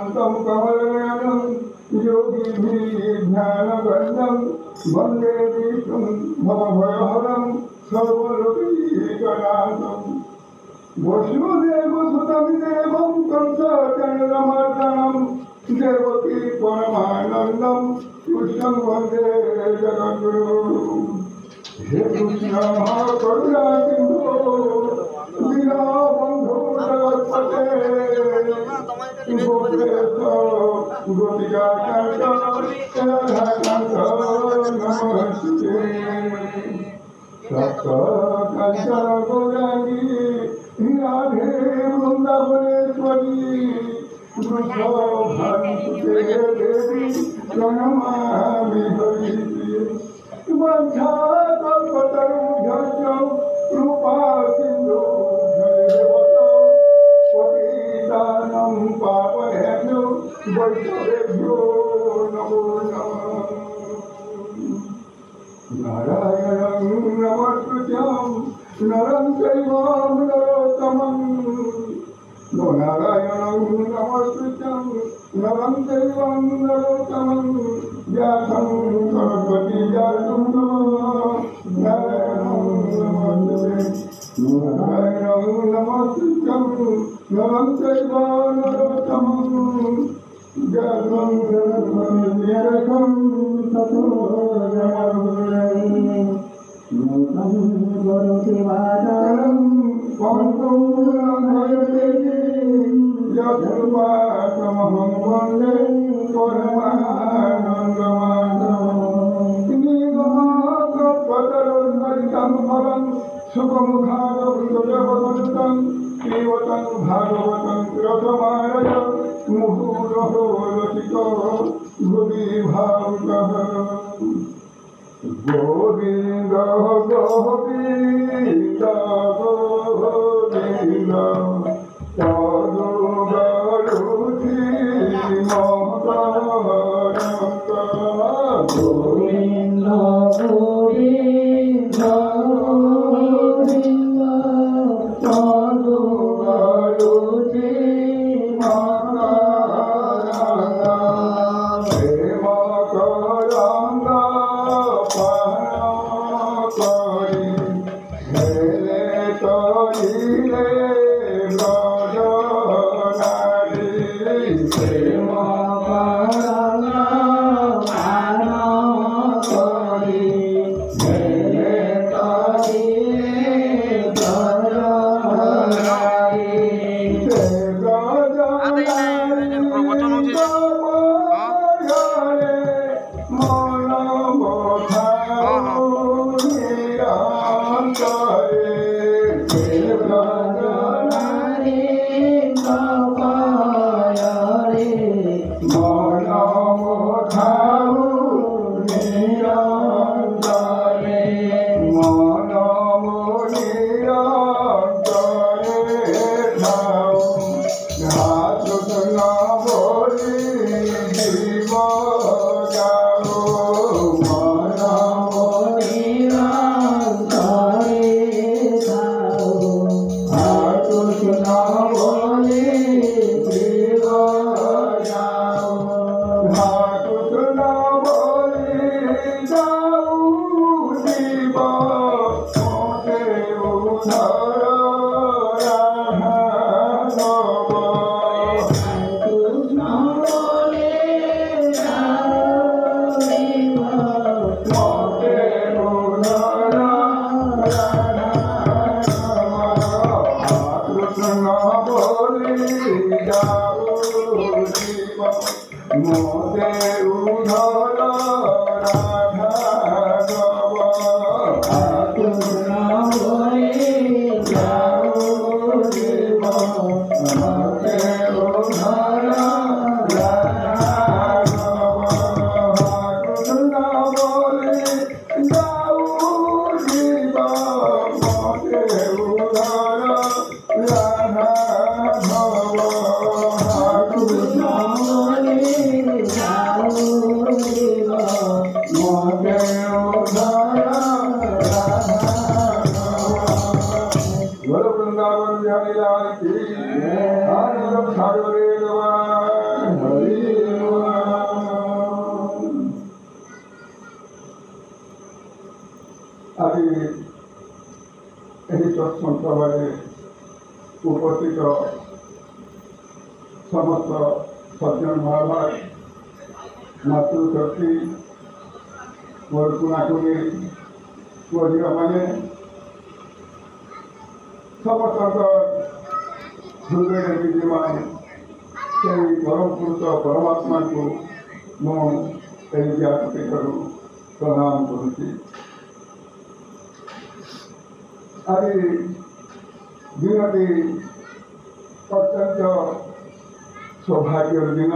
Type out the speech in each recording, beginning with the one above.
शान्तं कमलनयनं योगिभिर्ध्यानगण्यं वन्दे विष्णुं भवभयहरं सर्वलोकैकनाथं वसुदेवसुतं देवं कंसचाणूरमर्दनं देवकी परमानन्दं कृष्णं वन्दे जगद्गुरुं। हे कृष्ण करुणा सिन्धो दीनबन्धो जगत्पते गोपेश गोपिकाकान्त राधाकान्त नमस्ते। सप्तकाञ्चन गौराङ्गी राधे वृन्दावनेश्वरी वृषभानुसुते देवी प्रणमामि हरिप्रिये। वञ्चाकल्पतरुभ्यश्च कृपा सिन्धुभ्यैव पतितानं पावनेभ्यो वैष्णवेभ्यो नमो नमः। नारायणं नमस्कृत्यं नरं चैव नरोत्तमं नारायणं नमस्कृत्यं नरं चैव नरोत्तमं व्यासं सरस्वती व्यासं नारायणं नमस्कृत्यं नरं चैव नरोत्तमं व्यासं सरस्वती व्यासं ततो जयं यथोपातमहं वन्दे परमानन्दमाधवं फलं सुखमुखादवृतवदन्तं केवलं भागवतं रसमालय मुहुरहो रसिको भुवि भावुकः। गोविन्द गोविन्द गोविन्द पदुगरुधि मकरन्द गोविन्द गोविन्द गोविन्द पदुगरुधि मकरन्द प्रेम करन्द वृंदावन बिहारी लाल की आनंद सागरे ସଭାରେ ଉପସ୍ଥିତ ସମସ୍ତ ସଜ୍ଜନ ମହାଭାଗ ମାତୃଶକ୍ତି ମୋର କୁଣାକୁଣି ପୁଅ ଝିଅମାନେ ସମସ୍ତଙ୍କ ହୃଦୟରେ ବିଦ୍ୟମାନ ସେହି ପରମ ପୁରୁଷ ପରମାତ୍ମାଙ୍କୁ ମୁଁ ଏହି ବ୍ୟାସପୀଠରୁ ପ୍ରଣାମ କରୁଛି। ଆଜି ଦିନଟି ଅତ୍ୟନ୍ତ ସୌଭାଗ୍ୟର ଦିନ।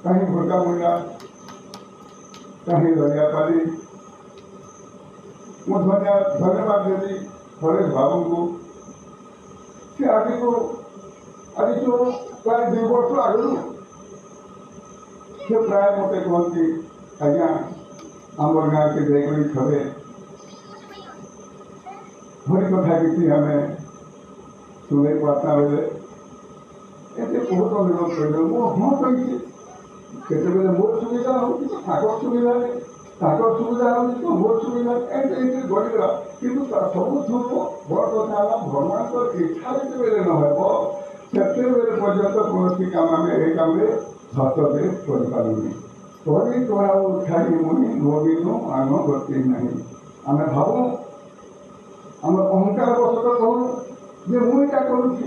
कहीं भोटा मुंडा कहीं रजापाली ମୁଁ ଧନ୍ୟବାଦ ଦେବି ହରେଶ ବାବୁଙ୍କୁ। ସେ ଆଜିଠୁ ପ୍ରାୟ 2 ବର୍ଷ ଆଗରୁ ସେ ପ୍ରାୟ ମୋତେ କୁହନ୍ତି ଆଜ୍ଞା ଆମର ଗାଁକେ ଯାଇକରି ଥରେ ହରି କଥା କିଛି ଆମେ ଶୁଣେଇ ପାର୍ତା ବେଲେ ଏତେ ବହୁତ ଅନୁରୋଧ କରିଲେ ମୁଁ ହଁ କହିଛି। କେତେବେଳେ ମୋର ସୁବିଧା ହେଉଛି ତାଙ୍କର ସୁବିଧା ନାହିଁ, ତାଙ୍କର ସୁବିଧା ହେଉଛି ତ ମୋର ସୁବିଧା ଏମିତି ଗଡ଼ିଗଲା। କିନ୍ତୁ ସବୁଠୁ ବଡ଼ କଥା ହେଲା ଭଗବାନଙ୍କର ଇଚ୍ଛା ଯେତେବେଳେ ନ ହେବ ସେତେବେଳେ ପର୍ଯ୍ୟନ୍ତ କୌଣସି କାମ ଆମେ ଏ କାମରେ ହସ୍ତକ୍ଷେପ କରିପାରୁନି। କରି ତୋଳାଉ ଛାଡ଼ି ମୁନି ନବୀନ ଆନ ଗତି ନାହିଁ। ଆମେ ଭାବୁ ଆମେ ଅହଙ୍କାର ବଶତଃ କହୁ ଯେ ମୁଁ ଏଇଟା କରୁଛି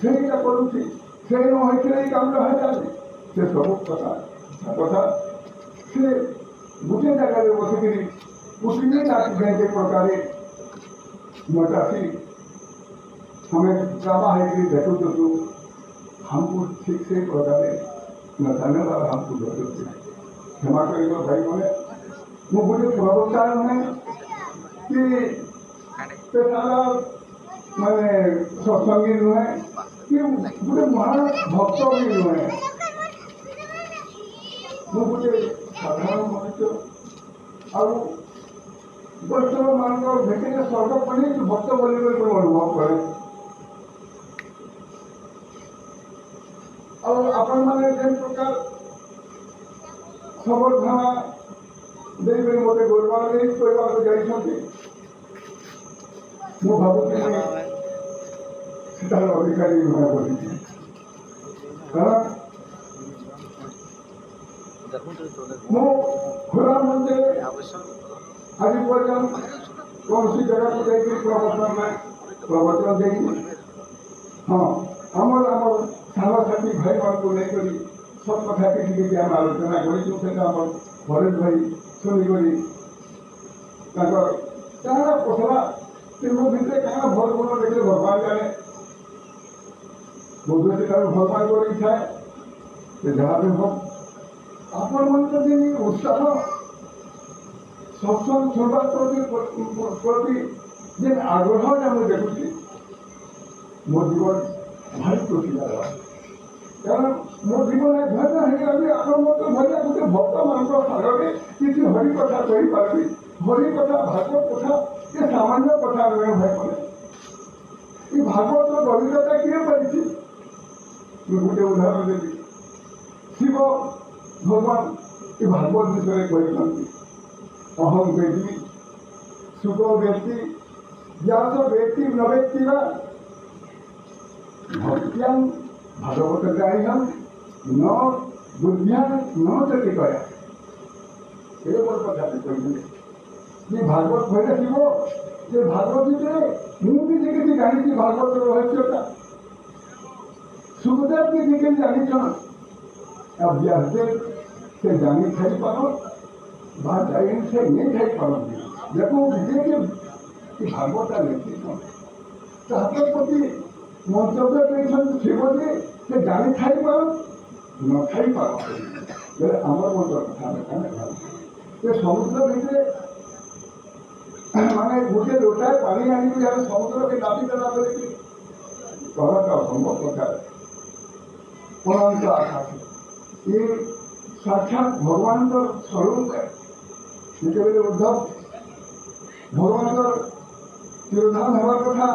ସେଇଟା କରୁଛି ସେଇ ନ ହେଇଥିଲେ ଏଇ କାମଟା ହେଇଯାଉଛି। ସେ ସବୁ କଥା ସେ ଗୋଟିଏ ଜାଗାରେ ବସିକିରି ଉଠିଲେ ଯେ ପ୍ରକାରେ ମଟାସି ଆମେ ଜମା ହେଇକରି ଦେଖୁଛୁ हमको ठीक से प्रकारे नचाने वाला हमको जरूरत है। क्षमा करेगा भाई मैंने वो गोटे प्रवक्ता नुहे कि पेशाला माने सत्संगी नुहे कि गोटे महान भक्त भी नुहे। ମୁଁ ଗୋଟେ ସାଧାରଣ ମଣିଷ ଆଉ ବୈଷ୍ଣବ ମାନଙ୍କର ଭେଟିରେ ସ୍ୱର୍ଗ ପଡ଼ି ଭକ୍ତ ବୋଲି ମୁଁ ଅନୁଭବ କରେ। ଆଉ ଆପଣମାନେ ଯେ ପ୍ରକାର ସମର୍ଥନା ଦେଇକରି ମୋତେ ଗୌରବାନ୍ୱିତ ଦେଇ କରିବାକୁ ଯାଇଛନ୍ତି ମୁଁ ଭାବୁଛି ସେଟାର ଅଧିକାରୀ ନୁହେଁ ବୋଲିଛି। କାରଣ ମୁଁ ଖୋଲା ମନରେ ଆଜି ପର୍ଯ୍ୟନ୍ତ କୌଣସି ଜାଗାକୁ ଯାଇକି ପ୍ରବଚନ ଦେଇନି। ହଁ ଆମର ସାଙ୍ଗସାଥି ଭାଇମାନଙ୍କୁ ନେଇକରି ସବ କଥା କିଛି କିଛି ଆମେ ଆଲୋଚନା କରିଛୁ। ସେଟା ଆମର ହରେଶ ଭାଇ ଶୁଣିକରି ତାଙ୍କର କାଣା ପସଲା ସେ ମୋ ଭିତରେ କାଣା ଭଲ ଗୁଣ ଦେଖିଲେ ଭଗବାନ ଜାଣେ। ବୋଧେ ସେଠାରୁ ଭଗବାନଙ୍କର ଇଚ୍ଛା ସେ ଯାହା ବି ହବ ଆପଣମାନଙ୍କ ଯେ ଉତ୍ସାହ ସତ୍ସଙ୍ଗ ଶୁଣିବା ପ୍ରତି ଯେ ଆଗ୍ରହଟା ମୁଁ ଦେଖୁଛି ମୋ ଜୀବନ ଭାରି ଖୁସି ଲାଗିଲା। କାରଣ ମୋ ଜୀବନରେ ଧନ୍ୟ ହେଇଗଲା। ଆପଣ ମଧ୍ୟ ଧନ୍ୟ ଗୋଟେ ଭକ୍ତମାନଙ୍କ ସାଙ୍ଗରେ କିଛି ହରି କଥା କହିପାରିବି। ହରି କଥା ଭାଗବତ କଥା ଏ ସାମାନ୍ୟ କଥା ନୁହେଁ ଭାଇମାନେ। ଏ ଭାଗବତର ଗଭୀରତା କିଏ ପାରିଛି? ମୁଁ ଗୋଟେ ଉଦାହରଣ ଦେବି। ଶିବ ଭଗବାନ ଏ ଭାଗବତ ବିଷୟରେ କହିଛନ୍ତି ଅହଂ ବେଦି ସୁଖ ବ୍ୟକ୍ତି ବ୍ୟାସ ବ୍ୟକ୍ତି ନ ବ୍ୟକ୍ତି ବା ଭକ୍ତ୍ୟାଂ ଭାଗବତ ଗାଇହଂ ନ ବୁଦ୍ଧ୍ୟାଂ ନ ଚତି କୟା। ଏ ମୋର କଥାଟେ କହିଥିଲେ ଯେ ଭାଗବତ କହିଲେ ଥିବ ଯେ ଭାଗବତ ଭିତରେ ମୁଁ ବି ଦେଖିଛି ଜାଣିଛି ଭାଗବତର ରହସ୍ୟଟା। ସୁଖଦେବ ବି ଦେଖିକି ଜାଣିଛନ୍ ଆଉ ବ୍ୟାସଦେବ ସେ ଜାଣି ଥାଇପାର ବା ଜାଣି ସେ ନେଇ ଥାଇପାରନ୍ତି। ଦେଖୁ ଯିଏକି ଭାଗବତଟା ଲେଖିଛନ୍ ତାହାଙ୍କ ପ୍ରତି ମନ୍ତବ୍ୟ ଦେଇଛନ୍ତି ଶିବ ଯେ ସେ ଜାଣି ଥାଇପାର ନ ଥାଇପାର ବୋଲେ ଆମର ମଧ୍ୟ କଥା ସେ ସମୁଦ୍ର ଭିତରେ ମାନେ ଗୋଟେ ଲୋଟାଏ ପାଣି ଆଣିକି ଆମେ ସମୁଦ୍ରକେ ନାପି ଦେଲା ବୋଲିକି କହିବାଟା ଅସମ୍ଭବ କଥା। ଅନନ୍ତ ଆକାଶ ଏ ସାକ୍ଷାତ ଭଗବାନଙ୍କର ସ୍ୱରୂପ। ଯେତେବେଳେ ଉଦ୍ଧବ ଭଗବାନଙ୍କର ତିରୋଧାନ ହେବାର କଥା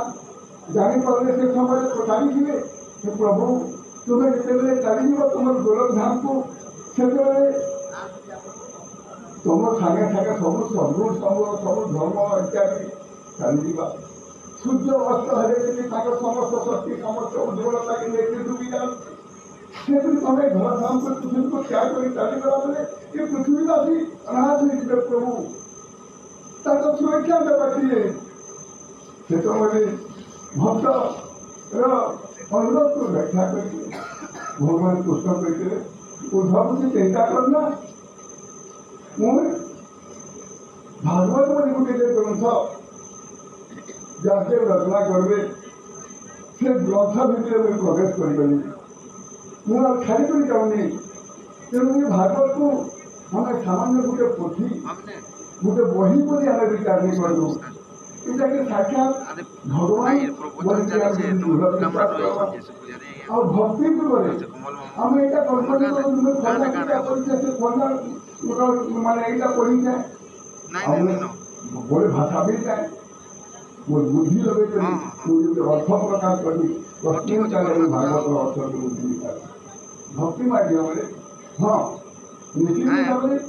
ଜାଣିପାରିଲେ ସେ ସମୟରେ ପଚାରିଥିବେ ଯେ ପ୍ରଭୁ ତୁମେ ଯେତେବେଳେ ଚାଲିଯିବ ତୁମର ଗୋଲକ ଧାମକୁ ସେତେବେଳେ तुम सागे सागे सब सद्गुण सब धर्म इत्यादि चली सूर्य अस्त हेले समस्त शक्ति समस्त उज्ज्वलता की लेकर डूबी जाती से तुम्हें घर धाम कर पृथ्वी को त्याग कर चलीगला बेले ये पृथ्वीवासी अनाथ हो प्रभु ताको सुरक्षा देवाई से तुम्हें भक्त अनुरोध को व्याख्या करके भगवान कृष्ण कहते उद्धव से चिंता करना मुझे भागवत में गोटे ग्रंथ जहाँ रचना करेंगे से ग्रंथ भितर मुझे प्रवेश करें मुझे छाड़ी कर चाहूनी तेणु भागवत को हमें सामान्य गोटे पोथी गोटे बही बोली आम विचार नहीं करूँ ये साक्षात भगवान और भक्ति पूर्व आम यहाँ कल्पना माने यहाँ पढ़ी जाए बड़े भाषा भी जाए वो बुद्धि लगे अर्थ प्रकाश करी प्रश्न भागवत अर्थ को बुद्धि भक्ति माध्यम हाँ निश्चित भाव में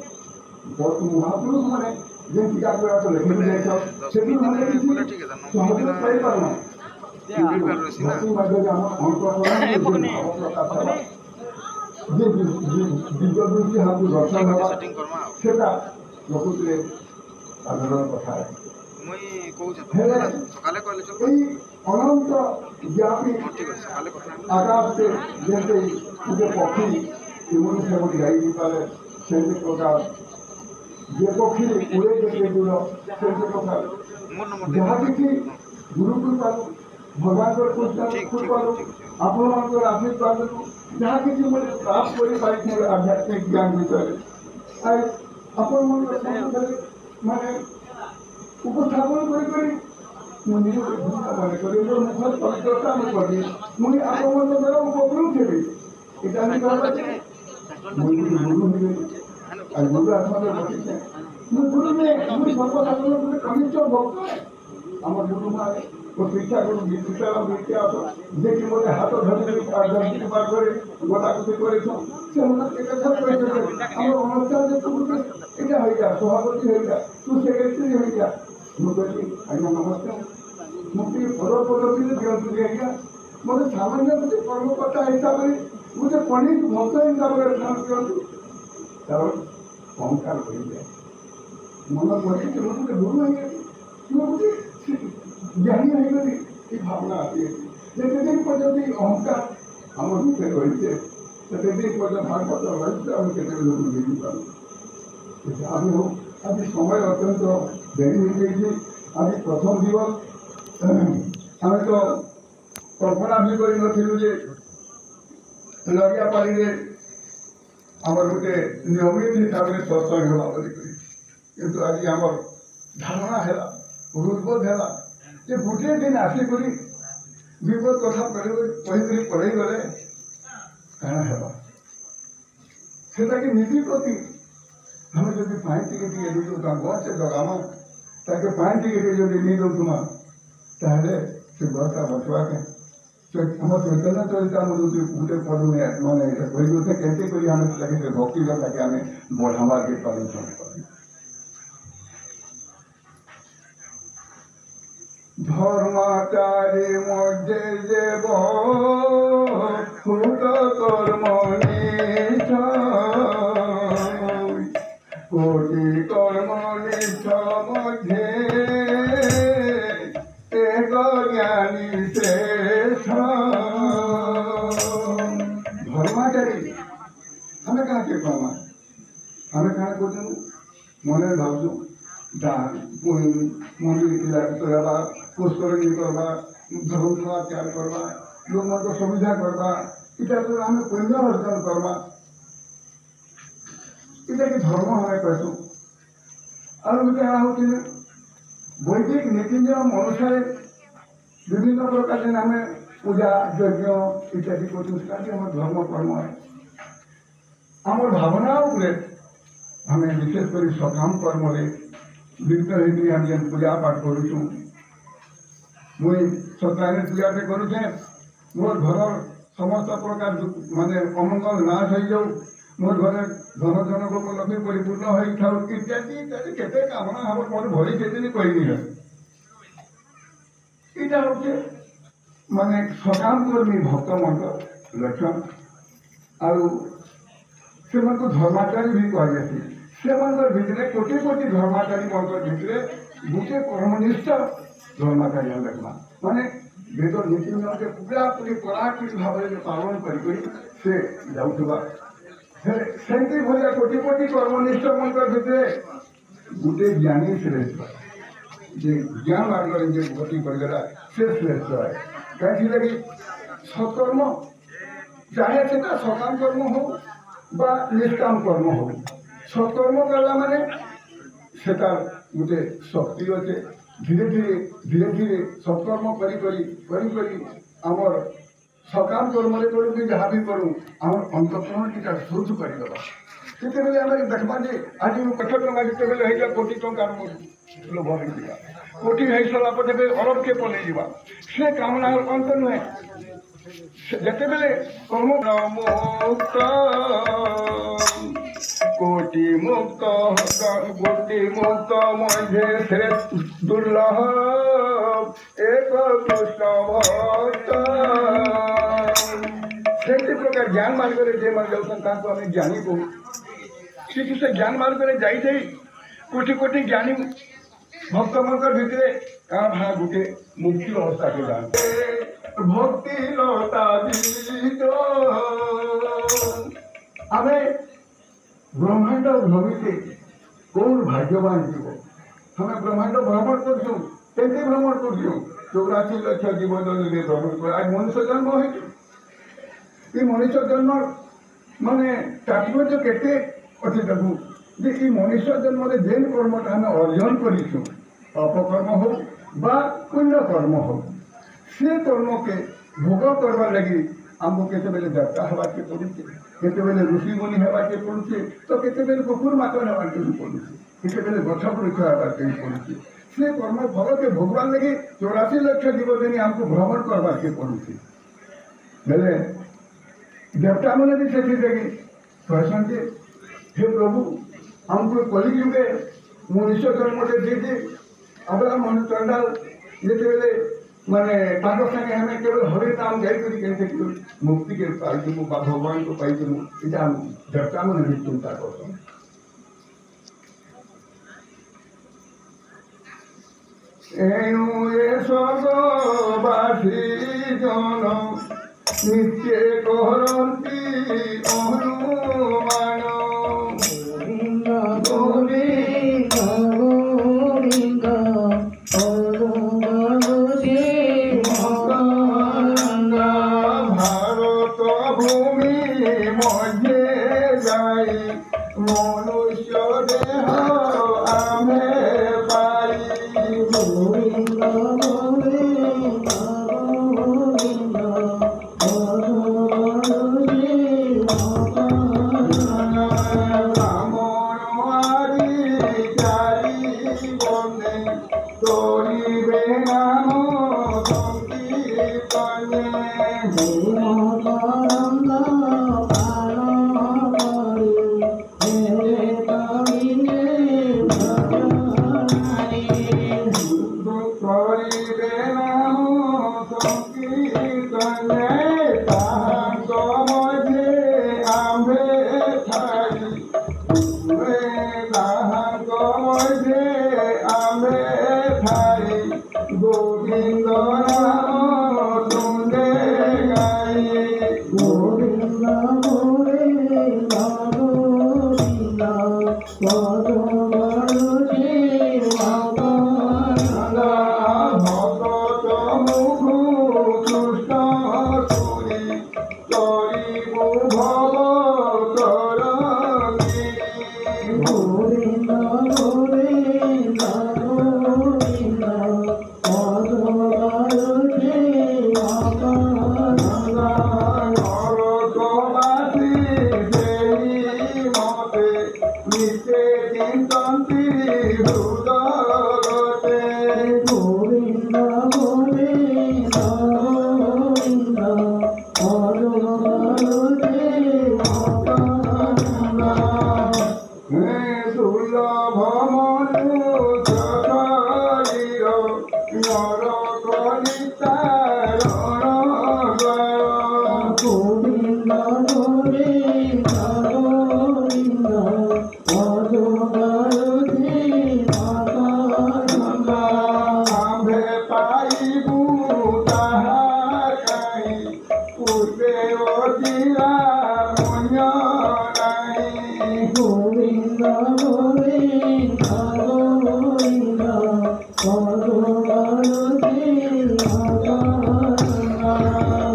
महापुरुष मैंने जो टीका लिखि सहज पाई पार भक्ति माध्यम दिव्य दृष्टि हाथ दर्शन होगा प्रकृति साधारण कथा अनंत व्यापी आकाश से जैसे गोटे पक्षी इमुनि से गोटे जाई पारे से प्रकार जे पक्षी उड़े जे दूर से प्रकार जहाँ कि गुरु कृपा भगवान कृपा आपण आशीर्वाद जहाँ कि प्राप्त कर आध्यात्मिक ज्ञान विषय आपण माने उपस्थापन मुझे मन कर मुखर पवित्रता मुझे मुझे आपण द्वारा उपकृत थे गुरु आत्मा बचे गुरु में मुझे सर्वसाधारण कनिष्ठ भक्त आम गुरु माने शिक्षा गुरु विद्यालय विद्यास जे कि मोटे हाथ धरी पार करे गोटागुटी कर अनुष्ठान यहाँ सभापति होगा तू सेक्रेटरी होगा मुझे आज्ञा नमस्कार मुझे पद पदवी दिखती आज्ञा मतलब सामान्य गोटे कर्मकर्ता हिसाब से गोटे कनिष्ठ भक्त हिसाब से ध्यान दिखती तर अहंकार हो जाए मन पड़े गोटे गुरु होगी ज्ञानी होगली ये भावना आती है दिन पर्यटन अहंकार आम भीतर रही है दिन पर्यटन भागवत रही आम के लोग बुझी पार आम हो आज समय अत्यंत डेरी हो जाए आज प्रथम दिवस आम तो कल्पना भी करूँ लड़ियापाड़ी आम गोटे नियमित हिसाब से सत्संग होगा किंतु आज आम धारणा है हृदबोध है जे गोटे दिन आसिक विपद कथा कही पढ़े गले कण है नीति प्रति हमें जब पानी टिके गचे जगाम ताके पानी टिके जो नहीं दौमा ताहले से गचा बचवा के आम चैतन्य चरिता गोटे पद मैंने कही कैसे भक्ति कथा के आम बढ़ावा के परिश्रम कर धर्माचारी मध्य देव भूत कर्मनिष्ठ कोटि कर्मनिष्ठ मध्य एक ज्ञानी श्रेष्ठ धर्माचारी हमें कहाँ के कहमा हमें कहाँ कर मन भावु दान मंदिर करवा पुष्करणी करवा धर्म त्याग करवा लोक मतलब सुविधा करवा इटा आम पुण्य अर्जन करवा इटा कि धर्म हमें कहूँ और गोटे हूँ वैदिक नीति नियम अनुसार विभिन्न प्रकार आम पूजा यज्ञ इत्यादि कर धर्म कर्म आम भावना आम विशेषकर सकाम कर्म लिप्त होकर पूजा पाठ करुँ मुई सत्याग्रह पूजाटे करुचे मोर घर समस्त प्रकार माने अमंगल नाश हो जाऊ मोर घरे धन धन गोपलक्ष्मी परिपूर्ण हो इत्यादि इत्यादि केते कामना हम मोर भरी केते कहनी है इटा होचे माने सकाम कर्मी भक्त मन लक्षण आउ से धर्माचारी भी कहुए से भितर कोटी कोटी धर्माचारी मन भितर गोटे कर्मनिष्ठ धर्माचारी हम देखना माने वेद नीति नियम के पूरा पूरी कड़ाकड़ी भाव में पालन से जाऊा सेमती भाया कोटी कोटी कर्मनिष्ठ मन भितर गोटे ज्ञानी श्रेष्ठ जे ज्ञान मार्ग जे गति करगला से श्रेष्ठ है कहीं सत्कर्म चाहे से सकाम कर्म हो बा निष्काम कर्म हो सत्कर्म कला माने सेटा गोटे शक्ति अच्छे धीरे धीरे सत्कर्म करी करी करी करी आमर सकाम कर्म करूँ जहाँ भी करूँ आम अंतकरण टीका शुद्ध करदेवा से आम देखा जे आज कठ टंका जिते कोटी टंकार लोभ होगा कोटी हो सारा पटे अरब के पलि जा से कामना अंत नुहे जिते बेले कर्म मुक्त कोटि मुक्त मध्य श्रेष्ठ दुर्लभ एक कृष्ण भक्त से प्रकार ज्ञान मार्ग जे मन जाऊँ आम ज्ञानी कहू से ज्ञान मार्ग जाई कोटि कोटि ज्ञानी भक्त मन भितर क्या भा गोटे मुक्ति अवस्था के जान भक्ति लता आम ब्रह्मांड भ्रमित कौन भाग्यवान जीव हमें ब्रह्मांड भ्रमण करछुं कैसे भ्रमण करछुं 84 लाख जीवजंतु भ्रमण कर आज मनुष्य जन्म है मनुष्य जन्म माने तात्पर्य केते अच्छे देखू जे मनुष्य जन्म जेन कर्मटा आम अर्जन करूँ अपकर्म हो बा पुण्य कर्म हो से कर्म के भोग करवार लगी आमको केते बेले देवता हवा के पड़ुचे केते बेले ऋषि मुनि हवा के पड़ुचे तो केते बेले कुकुर मातन हवा के पड़ुचे केते बेले गछ वृक्ष हवा के पड़ुचे से कर्म फल के भोगवार लगी 84 लाख जीवजनी आमको भ्रमण करवार के पड़ुचे बेले देवता मैंने भी से लगी कहसन जे हे प्रभु हमको कलि युगे मनुष्य जन्म दे अबला मन चंडाल जिते बेले माने संगे हमें केवल हरे नाम जाकर मुक्ति के पाई भगवान को पाई देवता मैंने भी चिंता कर स्वर्गवासी जन नित्य करती अनुमान भारत भूमि मध्य जाई मनुष्य देह आमे पाई আম্ভে পাইবু তাহার কাই পূর্বে অজিরা মন্য নাই গোবিন্দ গোবিন্দ গোবিন্দ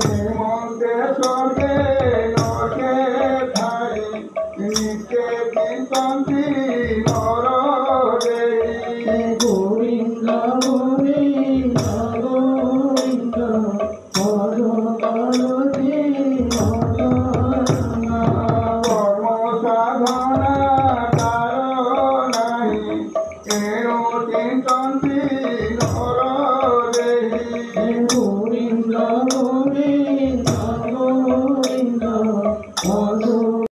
হেমন্তে স্বর্গে নরকে ঠাই নিত্যে চিন্তন্তি নর দেই গোবিন্দ গোবিন্দ গোবিন্দ কর্ম সাধনা কার নাই এও চিন্তন্তি নর দেই গোবিন্দ